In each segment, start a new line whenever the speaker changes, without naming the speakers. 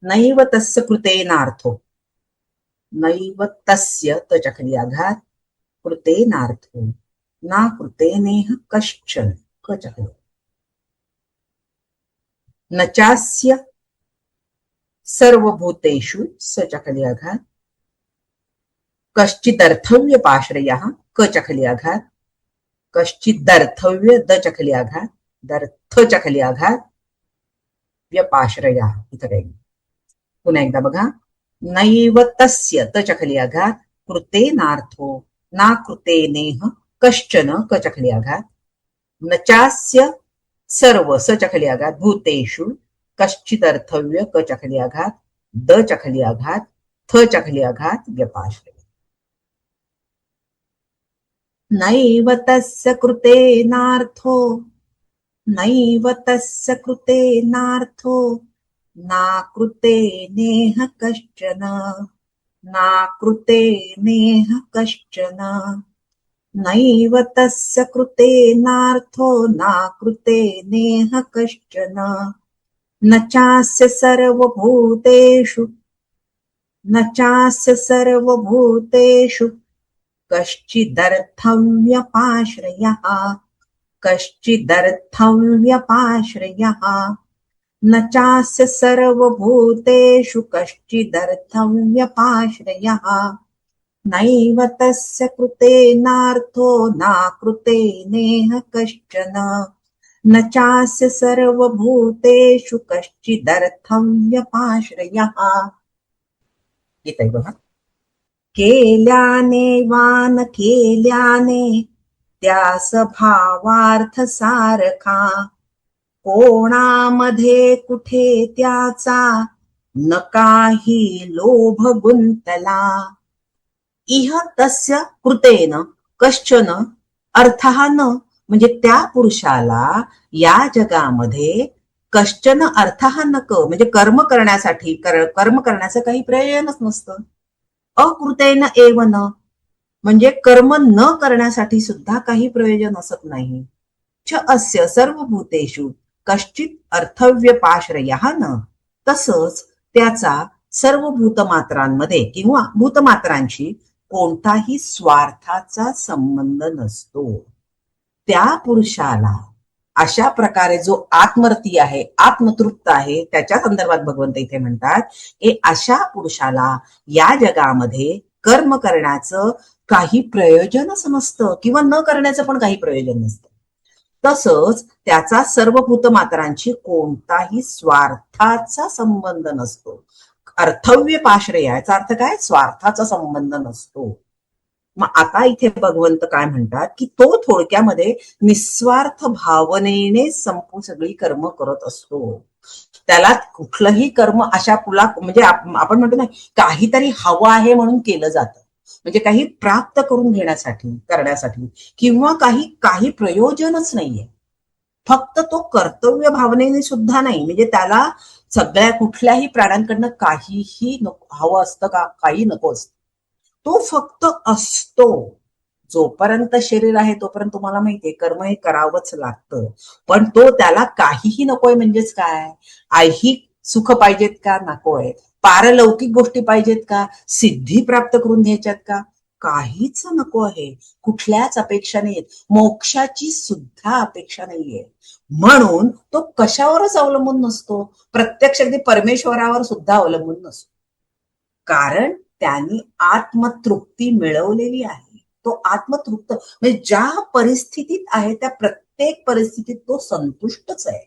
नैव तस्य कृतेनार्थो, नैव तस्य तच्या खाली आघात, कृतेनार्थो ना कृतेनेह कश्चन, कच्या खाली न चास्य सर्वभूतेषु, सच्या खाली आघात, कश्चिदर्थव्य पाश्रयः, कच्या खाली आघात, कश्चिदर्थव्य दच्या खाली आघात, दर्थच्या खाली आघात, व्यपाश्रयः. इथं काही पुन्हा एकदा बघा. नैव तस्य तच्या खाली आघात, कृतेनार्थो ना कृतेनेह कश्चन, कच्या खाली आघात, न चास्य सर्व, सच्या खाली आघात, भूतेषु कश्चिदर्थव्य, कच्या खाली आघात, दच्या खाली आघात, थच्या खाली आघात, व्यपाश्रय. नैव तस्य कृतेनार्थो, नैव तस्य कृतेनार्थो ना कृतेनेह कश्चन, ना कृतेनेह कश्चन, नैव तस्य कृतेनार्थो ना कृतेनेह कश्चन, न चास्य सर्वभूतेषु, न चास्य सर्वभूतेषु कश्चिदर्थव्यपाश्रयः, कश्चिदर्थव्यपाश्रयः, न चास्य सर्वभूतेषु कश्चिदर्थव्यपाश्रयः, नैव तस्य कृतेनार्थो ना कृतेनेह कश्चन, न चास्य सर्वभूतेषु कश्चिदर्थव्यपाश्रयः. येतंय बघा. केल्याने वा न केल्याने त्यास भावार्थ सारखा, कोणामध्ये कुठे त्याचा न काही लोभ गुंतला. इह तस्य कृतेन कश्चन अर्थः न, म्हणजे त्या पुरुषाला या जगामध्ये कश्चन अर्थः न, म्हणजे कर्म करण्यासाठी, कर्म करण्याचं काही प्रयोजनच नसतं. अकृतेन एव न, म्हणजे कर्म न करण्यासाठी सुद्धा काही प्रयोजन असत नाही. च अस्य सर्वभूतेषु कश्चित अर्थव्यपाश्रयः न, तसंच त्याचा सर्व भूतमात्रांमध्ये किंवा भूतमात्रांशी कोणताही स्वार्थाचा संबंध नसतो. त्या पुरुषाला अशा प्रकारे जो आत्मरती आहे, आत्मतृप्त आहे, त्याच्या संदर्भात भगवंत इथे म्हणतात की अशा पुरुषाला या जगामध्ये कर्म करण्याचं काही प्रयोजनच नसतं किंवा न करण्याचं पण काही प्रयोजन नसतं. तसंच त्याचा सर्व भूतमात्रांशी कोणताही स्वार्थाचा संबंध नसतो. अर्थव्यपाश्रय, याचा अर्थ काय? स्वार्थाचा संबंध नसतो. मग आता इथे भगवंत काय म्हणतात की तो थोडक्यामध्ये निस्वार्थ भावनेने सगळी कर्म करत असतो. त्याला कुठलंही कर्म अशा पुला, म्हणजे आपण म्हणतो ना काहीतरी हवं आहे म्हणून केलं जातं, म्हणजे काही प्राप्त करून घेण्यासाठी, करण्यासाठी, किंवा काही प्रयोजनच नाहीये. फक्त तो कर्तव्य भावनेने सुद्धा नाही, म्हणजे त्याला सगळ्या कुठल्याही प्राण्यांकडनं काहीही हवं असतं का? काही नको असतं. तो फक्त असतो. जोपर्यंत शरीर आहे तोपर्यंत तुम्हाला माहितीये कर्म हे करावंच लागतं. पण तो त्याला काहीही नकोय, म्हणजेच काय? ऐहिक सुख पाहिजेत का? नकोय. पारलौकिक गोष्टी पाहिजेत का? सिद्धी प्राप्त करून घ्यायच्यात का? काहीच नको आहे. कुठल्याच अपेक्षा नाहीयेत. मोक्षाची सुद्धा अपेक्षा नाहीये. म्हणून तो कशावरच अवलंबून नसतो. प्रत्यक्ष अगदी परमेश्वरावर सुद्धा अवलंबून नसतो. कारण त्यांनी आत्मतृप्ती मिळवलेली आहे. तो आत्मतृप्त, म्हणजे ज्या परिस्थितीत आहे त्या प्रत्येक परिस्थितीत तो संतुष्टच आहे.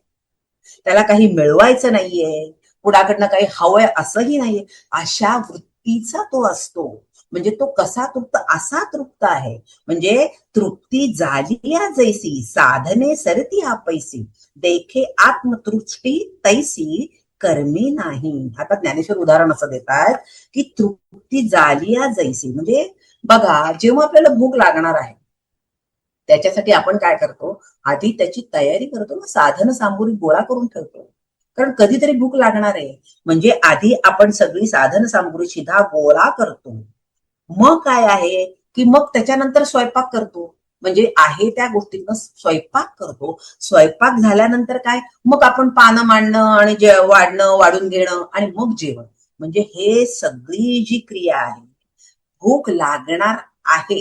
त्याला काही मिळवायचं नाहीये, पुढाकडनं काही हवंय असंही नाहीये. अशा वृत्तीचा तो असतो. म्हणजे तो कसा तृप्त? असा तृप्त आहे. म्हणजे तृप्ती झाली जैसी, साधने सरती हा पैसी, देखे आत्मतृष्टी तैसी कर्मी नाही. आता ज्ञानेश्वर उदाहरण असं देतात की तृप्ती झाली जैसी, म्हणजे बघा जेव्हा आपल्याला भूक लागणार आहे त्याच्यासाठी आपण काय करतो? आधी त्याची तयारी करतो ना, साधन सामुग्री गोळा करून ठेवतो. कारण कधीतरी भूक लागणार आहे, म्हणजे आधी आपण सगळी साधन सामुग्री शिधा गोळा करतो. मग काय आहे की मग त्याच्यानंतर स्वयंपाक करतो. म्हणजे आहे त्या गोष्टींना स्वयंपाक करतो. स्वयंपाक झाल्यानंतर काय, मग आपण पानं मांडणं आणि वाढणं, वाढून घेणं आणि मग जेवण. म्हणजे हे सगळी जी क्रिया आहे, भूक लागणार आहे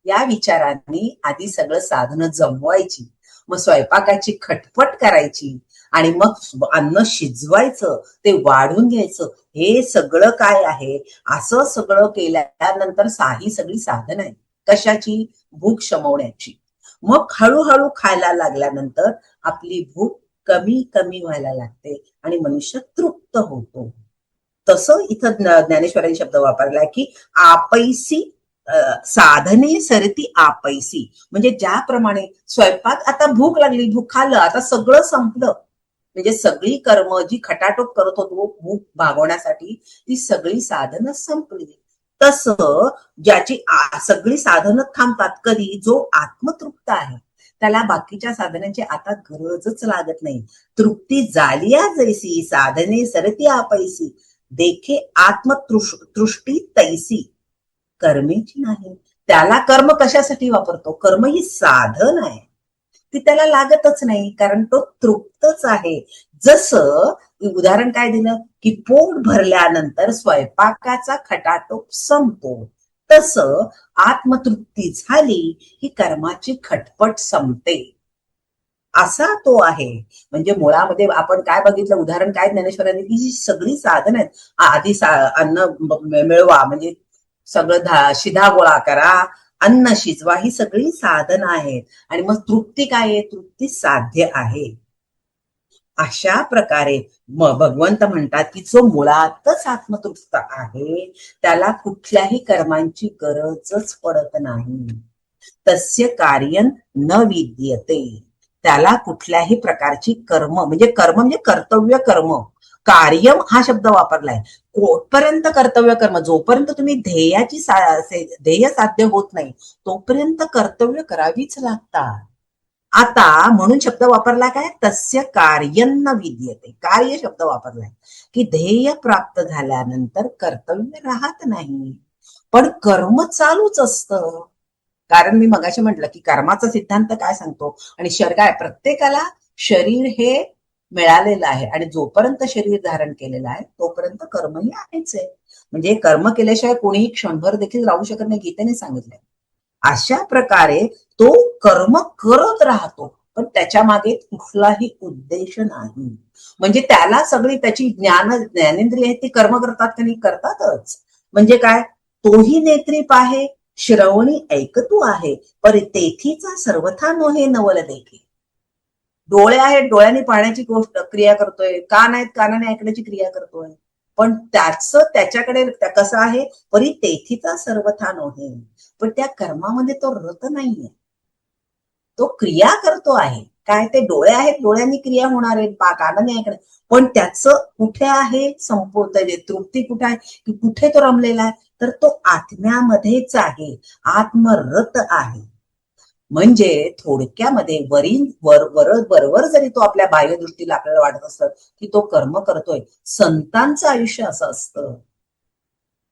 या विचारांनी आधी सगळं साधनं जमवायची, मग स्वयंपाकाची खटपट करायची आणि मग अन्न शिजवायचं, ते वाढून घ्यायचं. हे सगळं काय आहे, असं सगळं केल्यानंतर ही सगळी साधन आहे कशाची, भूक शमवण्याची. मग हळूहळू खायला लागल्यानंतर आपली भूक कमी कमी व्हायला लागते आणि मनुष्य तृप्त होतो. तसं इथं ज्ञानेश्वरांनी शब्द वापरलाय की आपैसी साधने सरती आपैसी. म्हणजे ज्याप्रमाणे स्वयंपाक, आता भूक लागली, भूक खाल्लं, आता सगळं संपलं. म्हणजे सगळी कर्म जी खटाटोप करत होतो भूक भागवण्यासाठी, ती सगळी साधनं संपली. तसं ज्याची सगळी साधनं थांबतात, कधी जो आत्मतृप्त आहे त्याला बाकीच्या साधनांची आता गरजच लागत नाही. तृप्ती झालिया जैसी साधने सरती आपैसी, देखे आत्मतृष्टी तैसी, कर्मेची नाही. त्याला कर्म कशासाठी वापरतो, कर्म ही साधन आहे, ती त्याला लागतच नाही, कारण तो तृप्तच आहे. जसं उदाहरण काय दिलं की पोट भरल्यानंतर स्वयंपाकाचा खटाटोप संपतो, तसं आत्मतृप्ती झाली की कर्माची खटपट संपते. असा तो आहे. म्हणजे मुळामध्ये आपण काय बघितलं, उदाहरण काय ज्ञानेश्वरांनी, की जी सगळी साधन आहेत, आधी अन्न मिळवा, म्हणजे सगळं शिधा गोळा करा, अन्न शिजवा, ही सगळी साधन आहेत. आणि मग तृप्ती काय आहे, तृप्ती साध्य आहे. अशा प्रकारे भगवंत म्हणतात की जो मुळातच आत्मतृप्त आहे त्याला कुठल्याही कर्मांची गरजच पडत नाही. तस्य कार्यं न विद्यते, त्याला कुठल्याही प्रकारची कर्म, म्हणजे कर्म म्हणजे कर्तव्य कर्म, कार्यम हा शब्द वापरलाय. कुठपर्यंत कर्तव्य कर्म, जोपर्यंत तुम्ही ध्येय साध्य होत नाही तोपर्यंत कर्तव्य करावीच लागतात. आता म्हणून शब्द वापरला काय, तस्य कार्यं न विद्यते, कार्य शब्द वापरलाय की ध्येय प्राप्त झाल्यानंतर कर्तव्य राहत नाही, पण कर्म चालूच असतं. कारण मी मगाशी म्हटलं की कर्माचा सिद्धांत काय सांगतो, आणि काय, प्रत्येकाला शरीर हे मिळालेलं आहे आणि जोपर्यंत शरीर धारण केलेलं आहे तोपर्यंत कर्मही आहेच आहे. म्हणजे कर्म केल्याशिवाय कोणीही क्षणभर देखील राहू शकत नाही, गीतेने सांगितलंय. अशा प्रकारे तो कर्म करत राहतो, पण त्याच्या मागे कुठलाही उद्देश नाही. म्हणजे त्याला सगळी त्याची ज्ञानेंद्रिय आहेत ती कर्म करतात का नाही, करतातच. म्हणजे काय, तोही नेत्री पाहे, श्रवणी ऐकतू आहे, पर तेथीचा सर्वथा नोहे नवल देखे. डोळे आहेत, डोळ्यांनी पाहण्याची गोष्ट क्रिया करतोय, कान आहेत, कानाने ऐकण्याची क्रिया करतोय, पण त्याच्याकडे कसं आहे, परी तेथीचा सर्वथा नोहे, पण त्या कर्मामध्ये तो रत नाहीये, तो क्रिया करतो आहे. काय, ते डोळे आहेत, डोळ्यांनी क्रिया होणार आहेत, कानाने ऐकणं, पण त्याचं कुठे आहे संपूर्ण तृप्ती कुठे आहे, की कुठे तो रमलेला आहे, तर तो आत्म्यामध्येच आहे, आत्मरत आहे. म्हणजे थोडक्यामध्ये वरवर जरी तो आपल्या बाह्यदृष्टीला आपल्याला वाटत असतं की तो कर्म करतोय, संतांचं आयुष्य असं असतं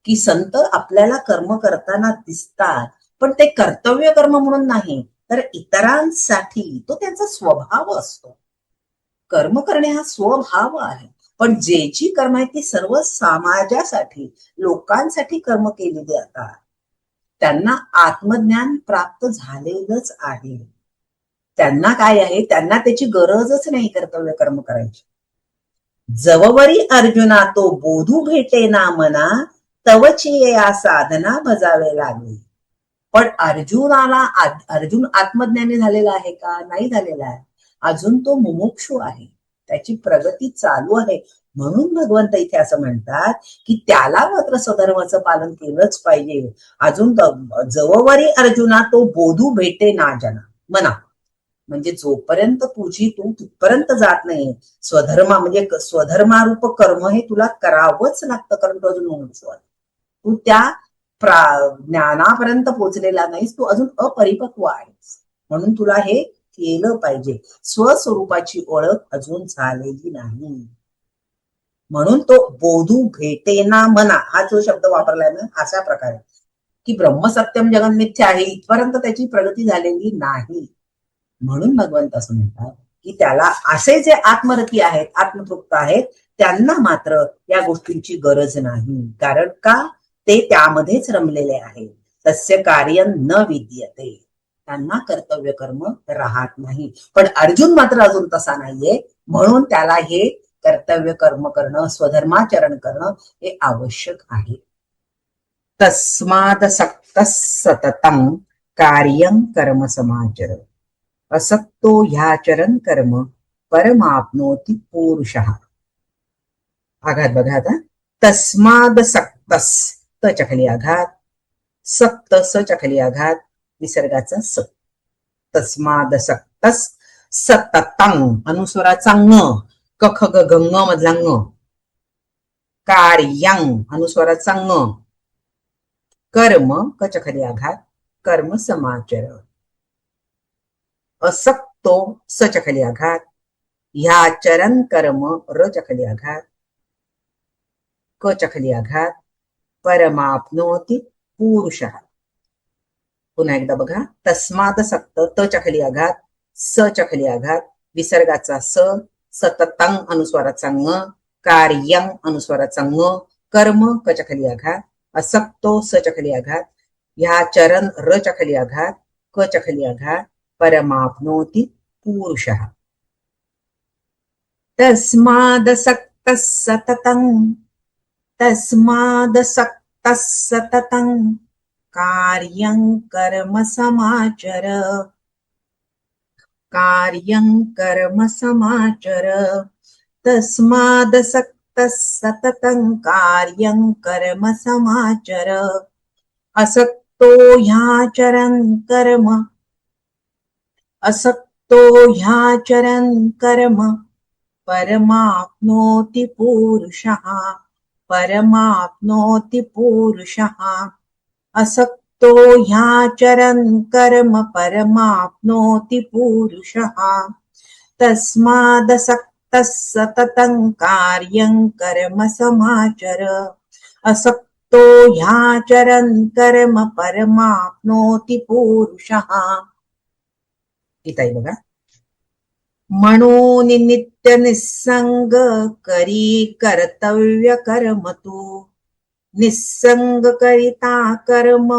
की संत आपल्याला कर्म करताना दिसतात, पण ते कर्तव्य कर्म म्हणून नाही, तर इतरांसाठी तो त्यांचा स्वभाव असतो. कर्म करणे हा स्वभाव आहे, पण जे जी कर्म आहे ती सर्व समाजासाठी, लोकांसाठी कर्म केली जातात. त्यांना आत्मज्ञान प्राप्त झालेलंच आहे. त्यांना काय आहे, त्यांना त्याची गरजच नाही कर्तव्य कर्म करायची. जववरी अर्जुना तो बोधू भेटे ना मना, तवची या साधना बजावे लागली. पण अर्जुन आत्मज्ञानी झालेला आहे का, नाही झालेला आहे. अजून तो मुमुक्षु आहे, त्याची प्रगती चालू आहे. म्हणून भगवंत इथे असं म्हणतात की त्याला मात्र स्वधर्माचं पालन केलंच पाहिजे. अजून जववरी अर्जुना तो बोधू भेटे ना जना मना, म्हणजे जोपर्यंत तुझी तू तिथपर्यंत जात नाही, म्हणजे स्वधर्मारूप कर्म हे तुला करावंच लागतं, कारण तो अजून मुमुक्षु आहे. तू त्या ज्ञानापर्यंत पोहोचलेला नाहीस, तू अजून अपरिपक्व आहेस, म्हणून तुला हे केलं पाहिजे. स्वस्वरूपाची ओळख अजून झालेली नाही, म्हणून तो बोधू भेटेना मना हा जो शब्द वापरलाय ना, अशा प्रकारे की ब्रह्मसत्यम जगन मिथ्या आहे इथपर्यंत त्याची प्रगती झालेली नाही. म्हणून भगवंत असं म्हणतात की त्याला असे जे आत्मरती आहेत, आत्मतृप्त आहेत, त्यांना मात्र या गोष्टींची गरज नाही. कारण का? ते त्यामध्येच रमलेले आहे. तस्य कार्य न विद्यते, त्यांना कर्तव्य कर्म राहत नाही. पण अर्जुन मात्र अजून तसा नाहीये, म्हणून त्याला हे कर्तव्य कर्म करणं, स्वधर्माचरण करणं हे आवश्यक आहे. तस्मादसक्तः सततं कार्यं कर्म समाचर, असक्तो ह्याचरन् कर्म परमाप्नोति पुरुषः. आघात बघा आता. तस्मादसक्तस, तच्या खाली आघात, सक्त सच्या खाली आघात, विसर्गाचा स. तस्मादसक्तस सततं, अनुस्वराचा ङ, क ख ग घ ङ मधला ङ. कार्यं, अनुस्वराचा ङ, कर्म कच्या खाली आघात, कर्म समाचर. असक्तो सच्या खाली आघात, ह्याचरन् कर्म रच्या खाली आघात, कच्या खाली आघात, परमाप्नोति पुरुषः. पुन्हा एकदा बघा. तस्मादसक्त, तच्या खाली आघात, सच्या खाली आघात, विसर्गाचा स, सततं अनुस्वाराचा ङ, कार्यं अनुस्वाराचा ङ, कर्म कच्या खाली आघात, असक्तो सच्या खाली आघात, ह्याचरन् रच्या खाली आघात, कच्या खाली आघात, परमाप्नोति पुरुषः. तस्मादसक्तः सततं, तस्मादसक्तः सततं कार्यं कर्म समाचर, कार्यं कर्म समाचर. तस्मादसक्तः सततं कार्यं कर्म समाचर, असक्तो ह्याचरन् कर्म, असक्तो ह्याचरन् कर्म परमाप्नोति पुरुषः, परमाप्नोति पुरुषः. असक्तो ह्याचरन् कर्म परमाप्नोति पुरुषः. तस्मादसक्तः सततं कार्यं कर्म समाचर, असक्तो ह्याचरन् कर्म परमाप्नोति पुरुषः. इथं बघा. म्हणून नित्य निस्संग करी कर्तव्य कर्म तू, निस्संग करिता कर्म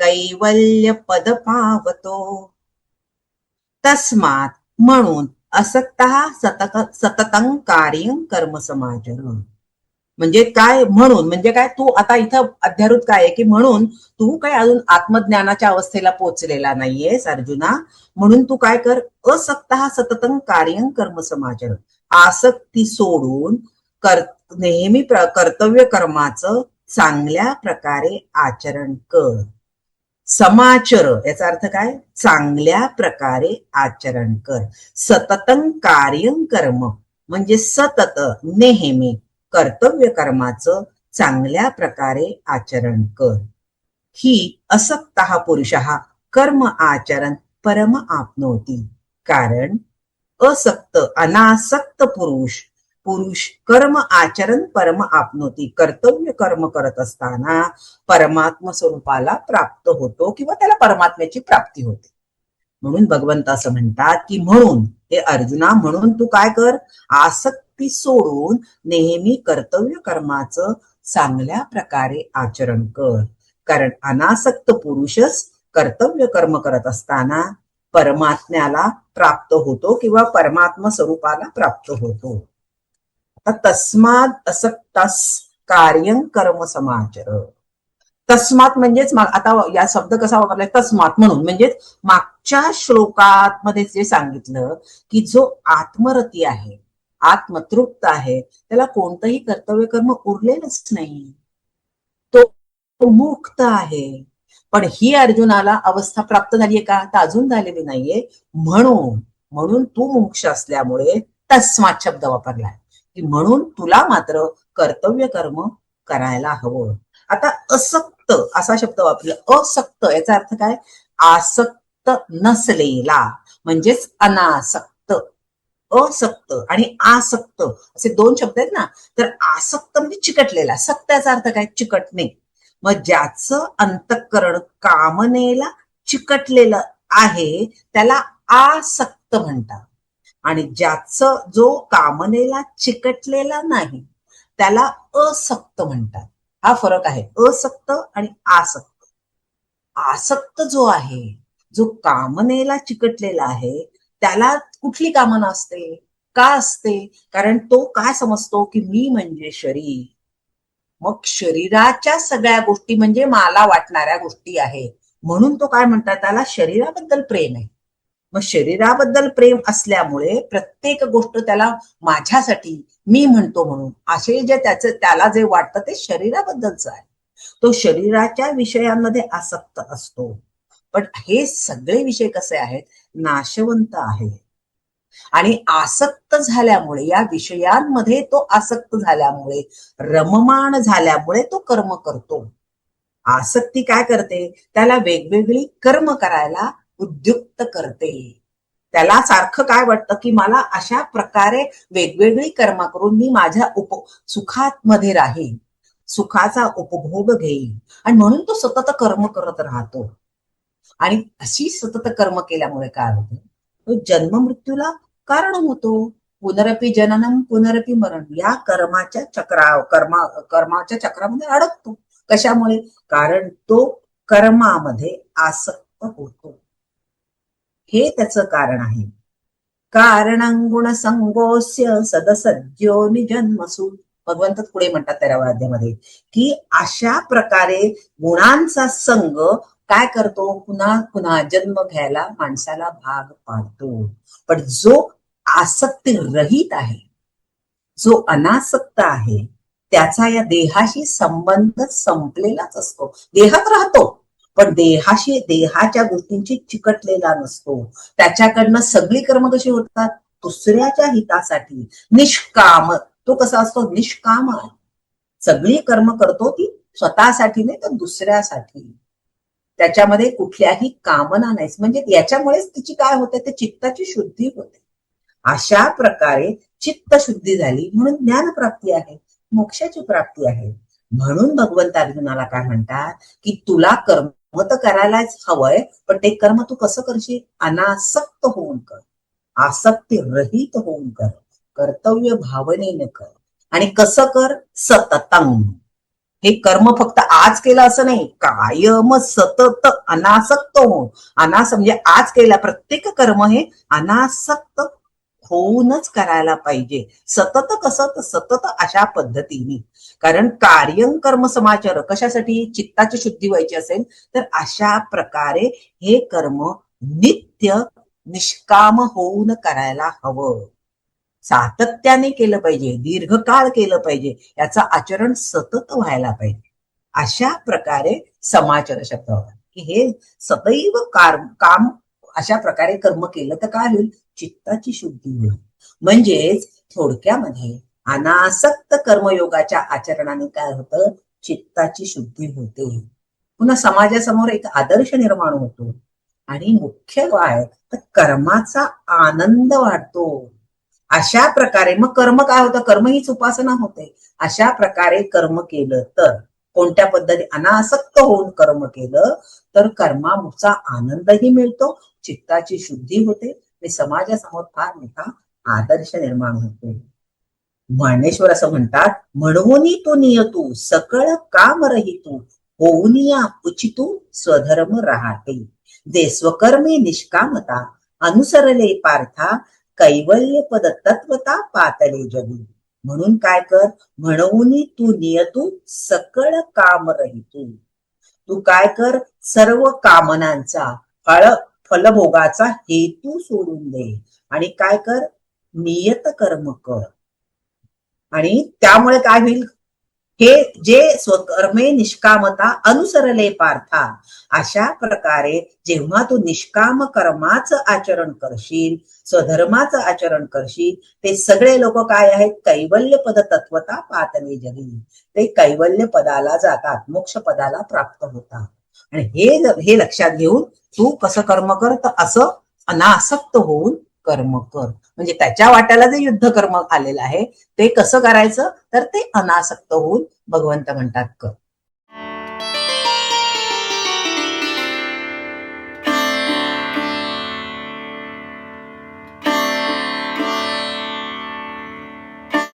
कैवल्य पद पावतो. तस्मात, म्हणून, असक्तः सततं कार्यं कर्म समाचर. म्हणजे काय? म्हणून म्हणजे काय? तू आता इथं अध्यारूत काय आहे की म्हणून तू काय अजून आत्मज्ञानाच्या अवस्थेला पोहोचलेला नाहीयेस अर्जुना. म्हणून तू काय कर? असक्तः सततं कार्यं कर्म समाचर, आसक्ती सोडून नेहमी कर्तव्य कर्माचं चांगल्या प्रकारे आचरण कर. समाचर याचा अर्थ काय? चांगल्या प्रकारे आचरण कर. सततं कार्यं कर्म म्हणजे सतत, नेहमी कर्तव्य कर्माचं चांगल्या प्रकारे आचरण कर. ही असक्तः पुरुषः कर्म आचरण परम आपनोती. कारण असक्त, अनासक्त पुरुष कर्म आचरण परम आपनोती, कर्तव्य कर्म करत असताना परमात्म स्वरूपाला प्राप्त होतो किंवा त्याला परमात्म्याची प्राप्ती होते. म्हणून भगवंत असं म्हणतात की म्हणून हे अर्जुना, म्हणून तू काय कर? आसक्ती सोडून नेहमी कर्तव्य कर्माचं चांगल्या प्रकारे आचरण कर. कारण अनासक्त पुरुषच कर्तव्य कर्म करत असताना परमात्म्याला प्राप्त होतो किंवा परमात्म स्वरूपाला प्राप्त होतो. आता तस्माद असक्तस कार्यं कर्म समाचर. तस्मात म्हणजेच आता या शब्द कसा वापरलाय? तस्मात म्हणून म्हणजेच मागच्या श्लोकात मध्ये जे सांगितलं की जो आत्मरती आहे, आत्मतृप्त आहे, त्याला कोणतंही कर्तव्य कर्म उरलेलंच नाही, तो मुक्त आहे. पण ही अर्जुनाला अवस्था प्राप्त झालीये का? तर अजून झालेली नाहीये. म्हणून तू मोक्ष असल्यामुळे तस्मात शब्द वापरलाय की म्हणून तुला मात्र कर्तव्य कर्म करायला हवं. आता असक्त असा शब्द वापरला. असक्त याचा अर्थ काय? आसक्त नसलेला म्हणजेच अनासक्त. असक्त आणि आसक्त असे दोन शब्द आहेत ना. तर आसक्त म्हणजे चिकटलेला, सक्त याचा अर्थ काय? चिकटणे. मग ज्याचं अंतःकरण कामनेला चिकटलेलं आहे त्याला आसक्त म्हणतात, आणि ज्याचं जो कामनेला चिकटलेला नाही त्याला असक्त म्हणतात. हा फरक आहे, असक्त आणि आसक्त. आसक्त जो आहे, जो कामनेला चिकटलेला आहे, त्याला कुठली कामना असते, का असते? कारण तो काय समजतो की मी म्हणजे शरीर, मग शरीराच्या सगळ्या गोष्टी म्हणजे मला वाटणाऱ्या गोष्टी आहेत, म्हणून तो काय म्हणतात, त्याला शरीराबद्दल प्रेम आहे. मग शरीराबद्दल प्रेम असल्यामुळे प्रत्येक गोष्ट त्याला माझ्यासाठी, मी म्हणतो म्हणून, असे जे त्याला जे वाटतं ते शरीराबद्दलच आहे. तो शरीराच्या विषयांमध्ये आसक्त असतो. पण हे सगळे विषय कसे आहेत, नाशवंत आहेत. आणि आसक्त झाल्यामुळे, या विषयांमध्ये तो आसक्त झाल्यामुळे, रममाण झाल्यामुळे तो कर्म करतो. आसक्ती काय करते, त्याला वेगवेगळी कर्म करायला उद्युक्त करते. त्याला सारखं काय वाटतं की मला अशा प्रकारे वेगवेगळी कर्म करून मी माझ्या सुखात मध्ये राहील, सुखाचा उपभोग घेईल, आणि म्हणून तो सतत कर्म करत राहतो. आणि अशी सतत कर्म केल्यामुळे काय होतं, तो जन्म मृत्यूला कारण होतो. पुनरपी जननम पुनरपी मरण, या कर्माच्या चक्रामध्ये अडकतो. कशामुळे? कारण तो कर्मामध्ये आसक्त होतो. हे त्याचं कारण आहे. कारणं गुण संगोस्य सदसद्यो निजन्मसु, भगवंत पुढे म्हणतात 13व्या अध्यायामध्ये की अशा प्रकारे गुणांचा संग काय करतो, पुन्हा पुन्हा जन्म घ्यायला माणसाला भाग पाडतो. पण जो आसक्ती रहित आहे, जो अनासक्त आहे, त्याचा या देहाशी संबंध संपलेलाच असतो. देहात राहतो पण देहाशी, देहाच्या गोष्टींची चिकटलेला नसतो. त्याच्याकडनं सगळी कर्म कशी होतात, दुसऱ्याच्या हितासाठी, निष्काम. तो कसा असतो, निष्काम आहे. सगळी कर्म करतो ती स्वतःसाठी नाही तर दुसऱ्यासाठी. त्याच्यामध्ये कुठल्याही कामना नाही. म्हणजे याच्यामुळेच तिची काय होते, ते चित्ताची शुद्धी होते. अशा प्रकारे चित्त शुद्धी झाली म्हणून ज्ञानप्राप्ती आहे, मोक्षाची प्राप्ती आहे. म्हणून भगवंत अर्जुनाला काय म्हणतात की तुला कर्म तर करायलाच हवंय, पण ते कर्म तू कसं करशील, अनासक्त होऊन कर, आसक्ती रहित होऊन कर, कर्तव्य भावनेने कर. आणि कसं कर, सततं. हे कर्म फक्त आज केलं असं नाही, कायम सतत अनासक्त हो. म्हणजे आज केला प्रत्येक कर्म हे अनासक्त होऊनच करायला पाहिजे. सतत कसं, तर सतत अशा पद्धतीने. कारण कार्यं कर्म समाचार, कशासाठी, चित्ताची शुद्धी व्हायची असेल तर अशा प्रकारे हे कर्म नित्य निष्काम होऊन करायला हवं. सातत्याने केलं पाहिजे, दीर्घकाळ केलं पाहिजे, याचं आचरण सतत व्हायला पाहिजे. अशा प्रकारे समाचार शब्द होता की हे सदैव काम अशा प्रकारे कर्म केलं तर काय होईल, चित्ताची शुद्धी होईल. म्हणजेच थोडक्यामध्ये अनासक्त कर्मयोगाच्या आचरणाने काय होतं, चित्ताची शुद्धी होते. पुन्हा समाजासमोर एक आदर्श निर्माण होतो. आणि मुख्य काय, तर कर्माचा आनंद वाढतो. अशा प्रकारे मग कर्म काय होतं, कर्म हीच उपासना होते. अशा प्रकारे कर्म केलं तर, कोणत्या पद्धती, अनासक्त होऊन कर्म केलं तर कर्माचा आनंदही मिळतो, चित्ताची शुद्धी होते, आणि समाजासमोर फार मोठा आदर्श निर्माण होतो. ज्ञानेश्वर असं म्हणतात, म्हणून तो नियतू सकळ काम रहितू, होऊन या उचितू स्वधर्म राहते, जे स्वकर्मे निष्कामता अनुसरले पार्था, कैवल्य पद तत्वता पातले जगी. म्हणून काय कर, म्हणून तू नियतू सकळ काम रहितू. तू काय कर, सर्व कामनांचा फलभोगाचा हेतू सोडून दे, आणि काय कर, नियत कर्म कर. आणि त्यामुळे काय होईल, हे जे स्वकर्मे निष्कामता अनुसरले पार्था, अशा प्रकारे जेव्हा तू निष्काम कर्माचं आचरण करशील, स्वधर्माचं आचरण करशील, ते सगळे लोक काय आहेत, कैवल्य पद तत्वता पातले जगी, ते कैवल्य पदाला जातात, मोक्ष पदाला प्राप्त होतात. आणि हे लक्षात घेऊन तू कसं कर्म कर, तर असं अनासक्त होऊन कर्म कर. म्हणजे त्याच्या वाट्याला जे युद्ध कर्म आलेलं आहे ते कसं करायचं, तर ते अनासक्त होऊन भगवंत म्हणतात कर.